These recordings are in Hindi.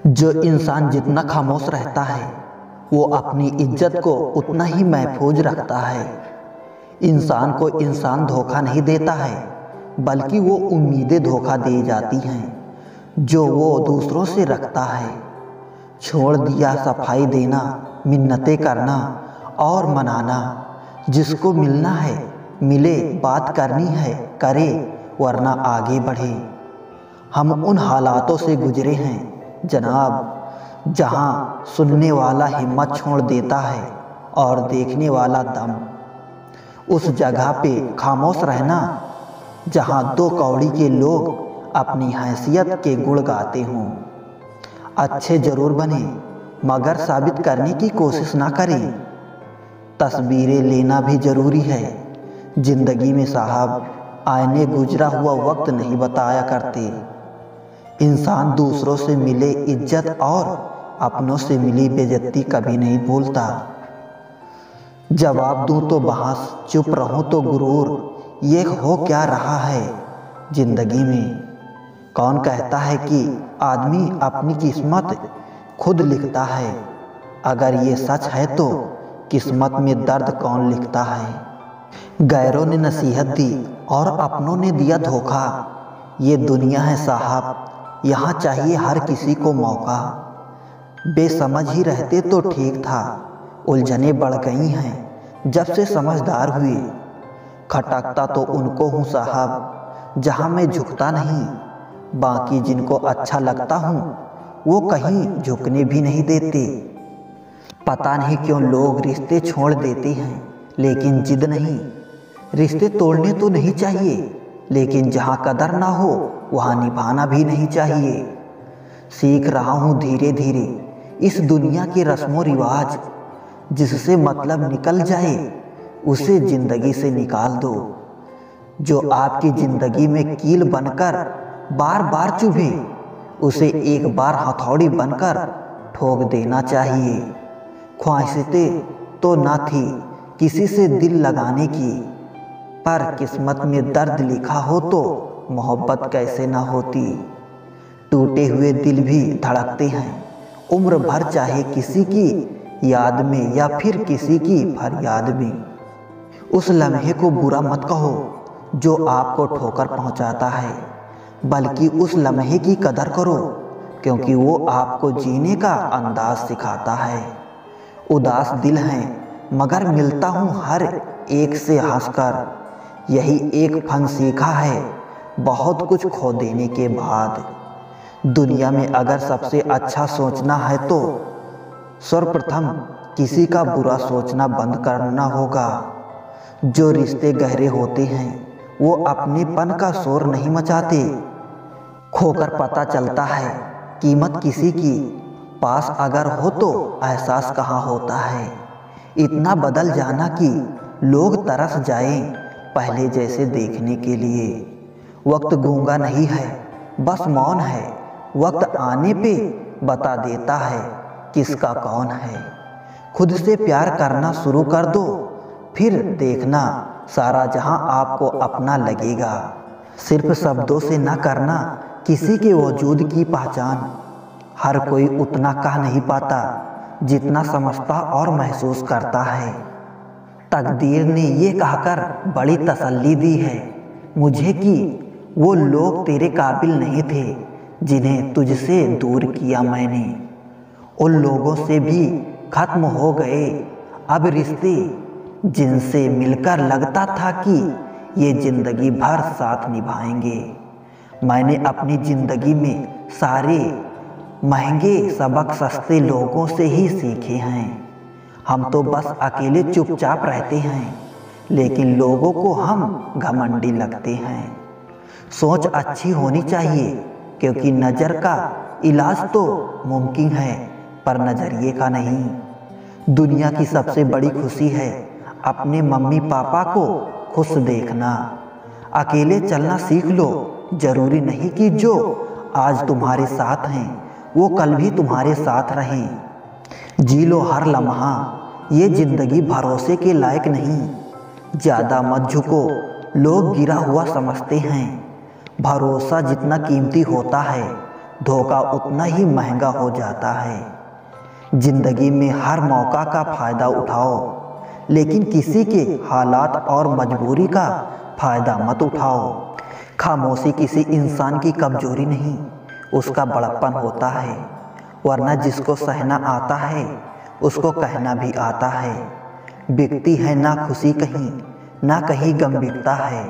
जो इंसान जितना खामोश रहता है वो अपनी इज्जत को उतना ही महफूज रखता है। इंसान को इंसान धोखा नहीं देता है, बल्कि वो उम्मीदें धोखा दे जाती हैं जो वो दूसरों से रखता है। छोड़ दिया सफाई देना, मिन्नतें करना और मनाना। जिसको मिलना है मिले, बात करनी है करे, वरना आगे बढ़े। हम उन हालातों से गुजरे हैं जनाब, जहां सुनने वाला हिम्मत छोड़ देता है और देखने वाला दम। उस जगह पे खामोश रहना जहां दो कौड़ी के लोग अपनी हैसियत के गुण गाते हों। अच्छे जरूर बने मगर साबित करने की कोशिश ना करें। तस्वीरें लेना भी जरूरी है जिंदगी में साहब, आईने गुजरा हुआ वक्त नहीं बताया करते। इंसान दूसरों से मिले इज्जत और अपनों से मिली बेइज्जती कभी नहीं भूलता। जवाब दूं तो बहस, चुप रहूं तो गुरूर, ये हो क्या रहा है जिंदगी में। कौन कहता है कि आदमी अपनी किस्मत खुद लिखता है। अगर ये सच है तो किस्मत में दर्द कौन लिखता है। गैरों ने नसीहत दी और अपनों ने दिया धोखा। ये दुनिया है साहब, यहाँ चाहिए हर किसी को मौका। बेसमझ ही रहते तो ठीक था, उलझने बढ़ गई हैं जब से समझदार हुए। खटकता तो उनको हूँ साहब जहाँ मैं झुकता नहीं। बाकी जिनको अच्छा लगता हूँ वो कहीं झुकने भी नहीं देते। पता नहीं क्यों लोग रिश्ते छोड़ देते हैं लेकिन जिद नहीं। रिश्ते तोड़ने तो नहीं चाहिए, लेकिन जहाँ कदर ना हो वहाँ निभाना भी नहीं चाहिए। सीख रहा हूँ धीरे धीरे इस दुनिया के रस्मों रिवाज। जिससे मतलब निकल जाए उसे जिंदगी से निकाल दो। जो आपकी जिंदगी में कील बनकर बार बार चुभे, उसे एक बार हथौड़ी बनकर ठोक देना चाहिए। ख्वाहिशें तो ना थी किसी से दिल लगाने की, पर किस्मत में दर्द लिखा हो तो मोहब्बत कैसे ना होती। टूटे हुए दिल भी धड़कते हैं उम्र भर, चाहे किसी की याद में या फिर किसी की फरियाद में। उस लम्हे को बुरा मत कहो जो आपको ठोकर पहुंचाता है, बल्कि उस लम्हे की कदर करो क्योंकि वो आपको जीने का अंदाज सिखाता है। उदास दिल हैं मगर मिलता हूँ हर एक से हंसकर। यही एक फन सीखा है बहुत कुछ खो देने के बाद। दुनिया में अगर सबसे अच्छा सोचना है तो सर्वप्रथम किसी का बुरा सोचना बंद करना होगा। जो रिश्ते गहरे होते हैं वो अपनेपन का शोर नहीं मचाते। खोकर पता चलता है कीमत किसी की, पास अगर हो तो एहसास कहाँ होता है। इतना बदल जाना कि लोग तरस जाएं पहले जैसे देखने के लिए। वक्त गूंगा नहीं है बस मौन है, वक्त आने पे बता देता है किसका कौन है। खुद से प्यार करना शुरू कर दो, फिर देखना सारा जहां आपको अपना लगेगा। सिर्फ शब्दों से ना करना किसी के वजूद की पहचान। हर कोई उतना कह नहीं पाता जितना समझता और महसूस करता है। तकदीर ने ये कहकर बड़ी तसल्ली दी है मुझे कि वो लोग तेरे काबिल नहीं थे जिन्हें तुझसे दूर किया मैंने। उन लोगों से भी खत्म हो गए अब रिश्ते जिनसे मिलकर लगता था कि ये जिंदगी भर साथ निभाएंगे। मैंने अपनी जिंदगी में सारे महंगे सबक सस्ते लोगों से ही सीखे हैं। हम तो बस अकेले चुपचाप रहते हैं, लेकिन लोगों को हम घमंडी लगते हैं। सोच अच्छी होनी चाहिए क्योंकि नज़र का इलाज तो मुमकिन है पर नज़रिए का नहीं। दुनिया की सबसे बड़ी खुशी है अपने मम्मी पापा को खुश देखना। अकेले चलना सीख लो, जरूरी नहीं कि जो आज तुम्हारे साथ हैं वो कल भी तुम्हारे साथ रहें। जी लो हर लम्हा, ये जिंदगी भरोसे के लायक नहीं। ज़्यादा मत झुको, लोग गिरा हुआ समझते हैं। भरोसा जितना कीमती होता है धोखा उतना ही महंगा हो जाता है। जिंदगी में हर मौका का फायदा उठाओ, लेकिन किसी के हालात और मजबूरी का फायदा मत उठाओ। खामोशी किसी इंसान की कमजोरी नहीं, उसका बड़प्पन होता है। वरना जिसको सहना आता है उसको कहना भी आता है। बिकती है ना खुशी कहीं, ना कहीं गम बिकता है।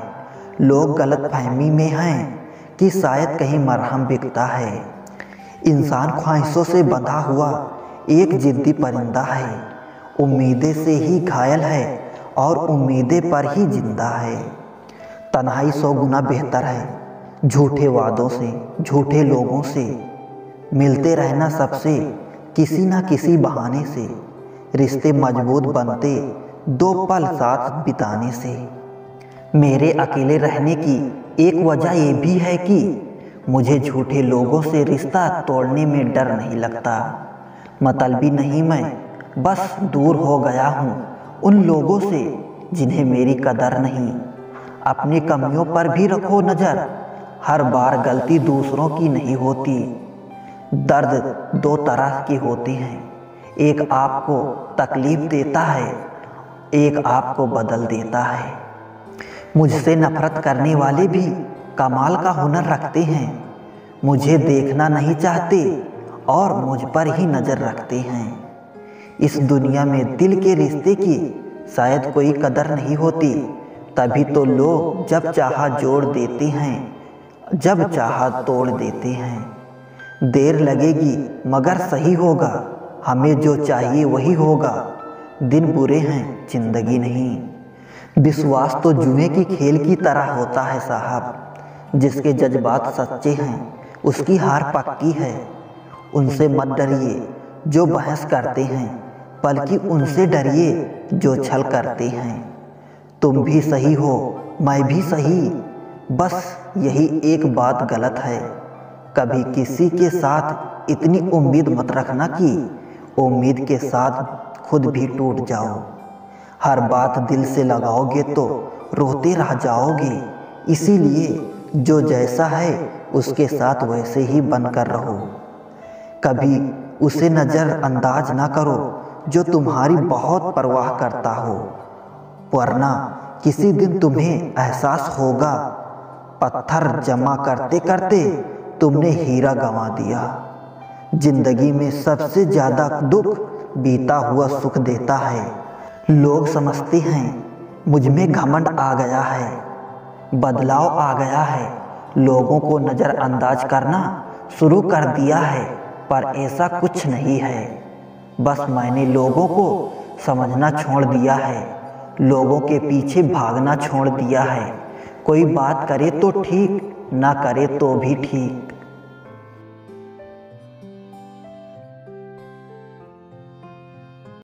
लोग गलत फहमी में हैं कि शायद कहीं मरहम बिकता है। इंसान ख्वाहिशों से बंधा हुआ एक जिद्दी परिंदा है। उम्मीदें से ही घायल है और उम्मीदें पर ही जिंदा है। तन्हाई 100 गुना बेहतर है झूठे वादों से, झूठे लोगों से। मिलते रहना सबसे किसी ना किसी बहाने से। रिश्ते मजबूत बनते 2 पल साथ बिताने से। मेरे अकेले रहने की एक वजह ये भी है कि मुझे झूठे लोगों से रिश्ता तोड़ने में डर नहीं लगता। मतलबी नहीं मैं, बस दूर हो गया हूँ उन लोगों से जिन्हें मेरी कदर नहीं। अपनी कमियों पर भी रखो नज़र, हर बार गलती दूसरों की नहीं होती। दर्द 2 तरह के होते हैं, एक आपको तकलीफ देता है, एक आपको बदल देता है। मुझसे नफरत करने वाले भी कमाल का हुनर रखते हैं। मुझे देखना नहीं चाहते और मुझ पर ही नज़र रखते हैं। इस दुनिया में दिल के रिश्ते की शायद कोई कदर नहीं होती, तभी तो लोग जब चाहा जोड़ देते हैं, जब चाहा तोड़ देते हैं। देर लगेगी मगर सही होगा, हमें जो चाहिए वही होगा। दिन बुरे हैं जिंदगी नहीं। विश्वास तो जुए की खेल की तरह होता है साहब। जिसके जज्बात सच्चे हैं उसकी हार पक्की है। उनसे मत डरिए जो बहस करते हैं, बल्कि उनसे डरिए जो छल करते हैं। तुम भी सही हो, मैं भी सही, बस यही एक बात गलत है। कभी किसी के साथ इतनी उम्मीद मत रखना कि उम्मीद के साथ खुद भी टूट जाओ। हर बात दिल से लगाओगे तो रोते रह जाओगे। इसीलिए जो जैसा है उसके साथ वैसे ही बनकर रहो। कभी उसे नज़रअंदाज ना करो जो तुम्हारी बहुत परवाह करता हो, वरना किसी दिन तुम्हें एहसास होगा पत्थर जमा करते करते तुमने हीरा गंवा दिया। जिंदगी में सबसे ज़्यादा दुख बीता हुआ सुख देता है। लोग समझते हैं मुझ में घमंड आ गया है, बदलाव आ गया है, लोगों को नज़रअंदाज करना शुरू कर दिया है, पर ऐसा कुछ नहीं है। बस मैंने लोगों को समझना छोड़ दिया है, लोगों के पीछे भागना छोड़ दिया है। कोई बात करे तो ठीक, ना करे तो भी ठीक।